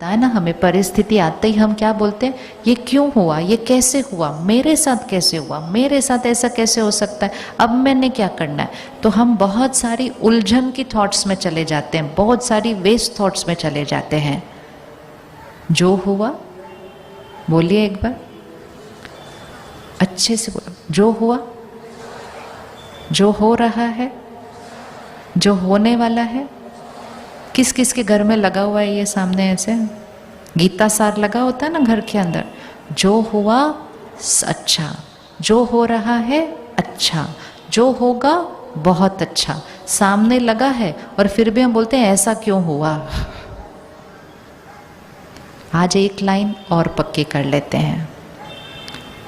है ना, हमें परिस्थिति आते ही हम क्या बोलते हैं, ये क्यों हुआ, ये कैसे हुआ, मेरे साथ कैसे हुआ, मेरे साथ ऐसा कैसे हो सकता है, अब मैंने क्या करना है। तो हम बहुत सारी उलझन की थॉट्स में चले जाते हैं, बहुत सारी वेस्ट थॉट्स में चले जाते हैं। जो हुआ, बोलिए एक बार अच्छे से बोलो, जो हुआ, जो हो रहा है, जो होने वाला है। किस किस के घर में लगा हुआ है ये सामने, ऐसे गीता सार लगा होता है ना घर के अंदर। जो हुआ अच्छा, जो हो रहा है अच्छा, जो होगा बहुत अच्छा, सामने लगा है और फिर भी हम बोलते हैं ऐसा क्यों हुआ। आज एक लाइन और पक्की कर लेते हैं।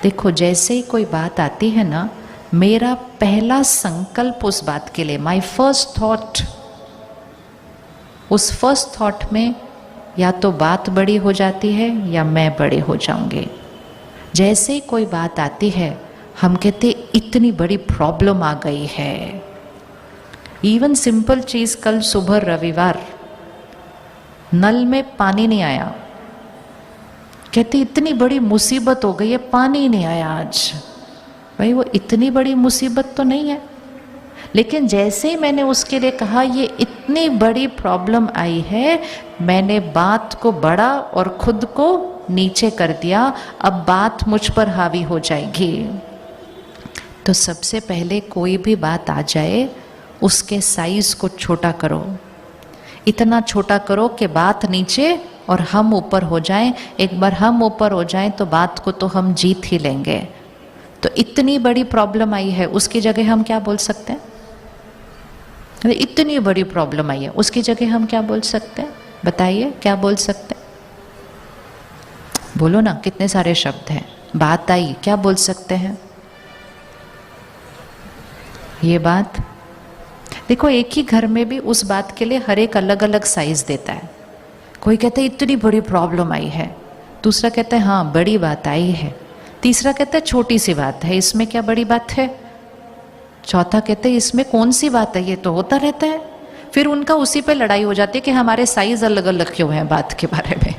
देखो, जैसे ही कोई बात आती है ना, मेरा पहला संकल्प उस बात के लिए, माय फर्स्ट थॉट, उस फर्स्ट थॉट में या तो बात बड़ी हो जाती है या मैं बड़े हो जाऊंगी। जैसे ही कोई बात आती है हम कहते इतनी बड़ी प्रॉब्लम आ गई है। इवन सिंपल चीज, कल सुबह रविवार नल में पानी नहीं आया, कहते इतनी बड़ी मुसीबत हो गई है, पानी नहीं आया आज। भाई वो इतनी बड़ी मुसीबत तो नहीं है, लेकिन जैसे ही मैंने उसके लिए कहा ये इतनी बड़ी प्रॉब्लम आई है, मैंने बात को बड़ा और खुद को नीचे कर दिया। अब बात मुझ पर हावी हो जाएगी। तो सबसे पहले कोई भी बात आ जाए उसके साइज को छोटा करो, इतना छोटा करो कि बात नीचे और हम ऊपर हो जाएं। एक बार हम ऊपर हो जाएं तो बात को तो हम जीत ही लेंगे। तो इतनी बड़ी प्रॉब्लम आई है, उसकी जगह हम क्या बोल सकते हैं, इतनी बड़ी प्रॉब्लम आई है, उसकी जगह हम क्या बोल सकते हैं, बताइए क्या बोल सकते हैं। बोलो ना, कितने सारे शब्द हैं। बात आई, क्या बोल सकते हैं। ये बात देखो, एक ही घर में भी उस बात के लिए हर एक अलग अलग साइज देता है। कोई कहता है इतनी बड़ी प्रॉब्लम आई है, दूसरा कहता है हाँ बड़ी बात आई है, तीसरा कहता है छोटी सी बात है, इसमें क्या बड़ी बात है, चौथा कहते हैं इसमें कौन सी बात है, ये तो होता रहता है। फिर उनका उसी पे लड़ाई हो जाती है कि हमारे साइज अलग अलग क्यों हैं बात के बारे में।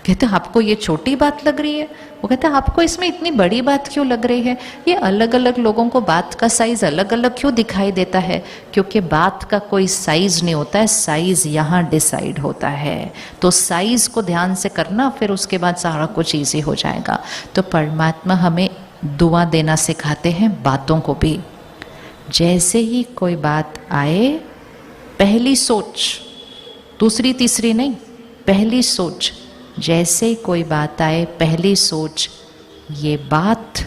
कहते हैं आपको ये छोटी बात लग रही है, वो कहते हैं आपको इसमें इतनी बड़ी बात क्यों लग रही है। ये अलग अलग लोगों को बात का साइज अलग अलग क्यों दिखाई देता है, क्योंकि बात का कोई साइज नहीं होता है, साइज यहाँ डिसाइड होता है। तो साइज को ध्यान से करना, फिर उसके बाद सारा कुछ ईजी हो जाएगा। तो परमात्मा हमें दुआ देना सिखाते हैं बातों को भी। जैसे ही कोई बात आए, पहली सोच, दूसरी तीसरी नहीं, पहली सोच। जैसे ही कोई बात आए, पहली सोच, ये बात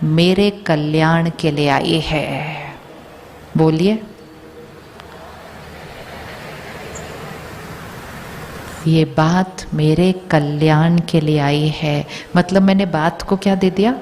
मेरे कल्याण के लिए आई है। बोलिए, ये बात मेरे कल्याण के लिए आई है। मतलब मैंने बात को क्या दे दिया,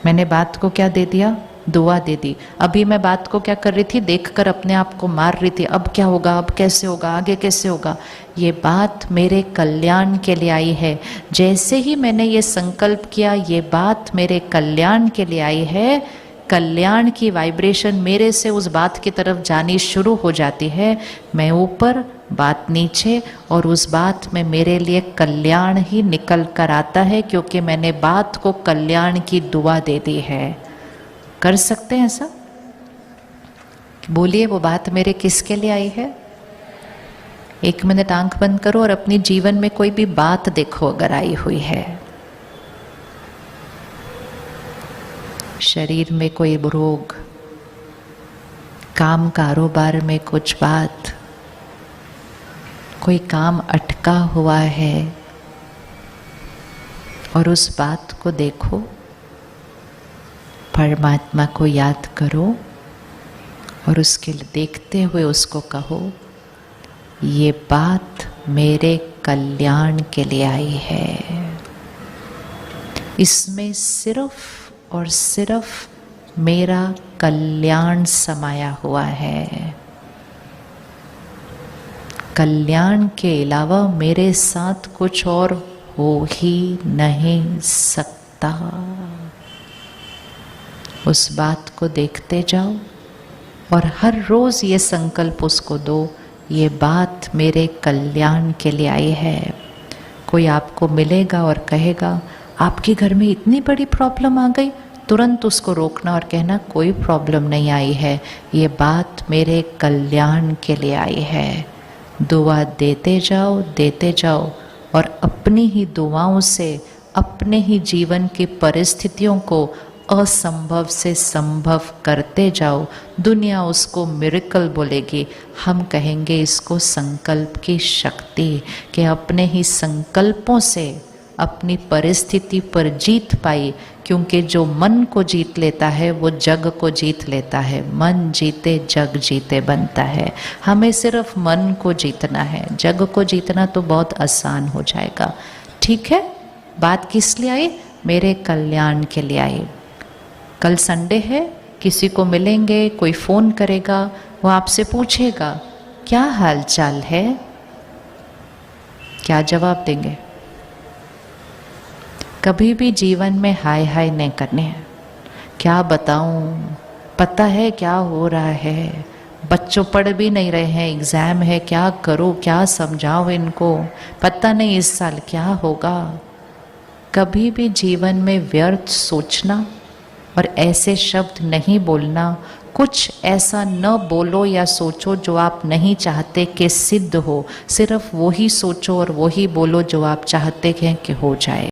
मैंने बात को क्या दे दिया, दुआ दे दी। अभी मैं बात को क्या कर रही थी, देखकर अपने आप को मार रही थी, अब क्या होगा, अब कैसे होगा, आगे कैसे होगा। ये बात मेरे कल्याण के लिए आई है। जैसे ही मैंने ये संकल्प किया ये बात मेरे कल्याण के लिए आई है, कल्याण की वाइब्रेशन मेरे से उस बात की तरफ जानी शुरू हो जाती है। मैं ऊपर, बात नीचे, और उस बात में मेरे लिए कल्याण ही निकल कर आता है, क्योंकि मैंने बात को कल्याण की दुआ दे दी है। कर सकते हैं ऐसा? बोलिए, वो बात मेरे किसके लिए आई है। एक मिनट आंख बंद करो और अपनी जीवन में कोई भी बात देखो अगर आई हुई है। शरीर में कोई रोग, काम कारोबार में कुछ बात, कोई काम अटका हुआ है, और उस बात को देखो, परमात्मा को याद करो और उसके देखते हुए उसको कहो, ये बात मेरे कल्याण के लिए आई है। इसमें सिर्फ और सिर्फ मेरा कल्याण समाया हुआ है। कल्याण के अलावा मेरे साथ कुछ और हो ही नहीं सकता। उस बात को देखते जाओ और हर रोज ये संकल्प उसको दो ये बात मेरे कल्याण के लिए आई है। कोई आपको मिलेगा और कहेगा आपके घर में इतनी बड़ी प्रॉब्लम आ गई, तुरंत उसको रोकना और कहना कोई प्रॉब्लम नहीं आई है, ये बात मेरे कल्याण के लिए आई है। दुआ देते जाओ और अपनी ही दुआओं से अपने ही जीवन की परिस्थितियों को असंभव से संभव करते जाओ। दुनिया उसको मिरेकल बोलेगी, हम कहेंगे इसको संकल्प की शक्ति, कि अपने ही संकल्पों से अपनी परिस्थिति पर जीत पाई। क्योंकि जो मन को जीत लेता है वो जग को जीत लेता है। मन जीते जग जीते बनता है। हमें सिर्फ मन को जीतना है, जग को जीतना तो बहुत आसान हो जाएगा। ठीक है, बात किस लिए आई? मेरे कल्याण के लिए आई। कल संडे है, किसी को मिलेंगे, कोई फ़ोन करेगा, वो आपसे पूछेगा क्या हाल चाल है, क्या जवाब देंगे? कभी भी जीवन में हाय हाय नहीं करने हैं। क्या बताऊं, पता है क्या हो रहा है, बच्चों पढ़ भी नहीं रहे हैं, एग्ज़ाम है, क्या करूं, क्या समझाऊं इनको, पता नहीं इस साल क्या होगा। कभी भी जीवन में व्यर्थ सोचना और ऐसे शब्द नहीं बोलना। कुछ ऐसा न बोलो या सोचो जो आप नहीं चाहते कि सिद्ध हो। सिर्फ वही सोचो और वही बोलो जो आप चाहते हैं कि हो जाए।